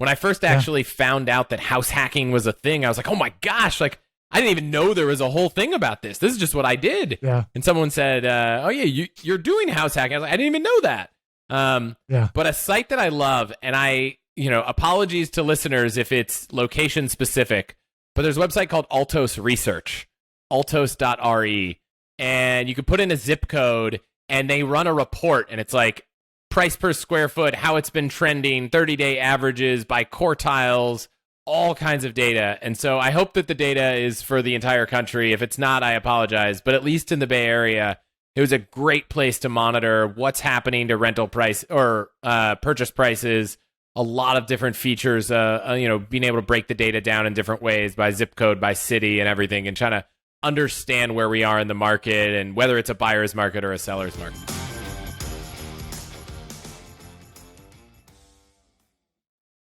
When I first actually found out that house hacking was a thing, I was like, oh my gosh, like I didn't even know there was a whole thing about this. This is just what I did. Yeah. And someone said, oh yeah, you're doing house hacking. I was like, I didn't even know that. But a site that I love, and apologies to listeners if it's location specific, but there's a website called Altos Research, altos.re, and you can put in a zip code and they run a report, and it's like price per square foot, how it's been trending, 30-day averages by quartiles, all kinds of data. And so I hope that the data is for the entire country. If it's not, I apologize. But at least in the Bay Area, it was a great place to monitor what's happening to rental price or purchase prices. A lot of different features, being able to break the data down in different ways by zip code, by city and everything, and trying to understand where we are in the market and whether it's a buyer's market or a seller's market.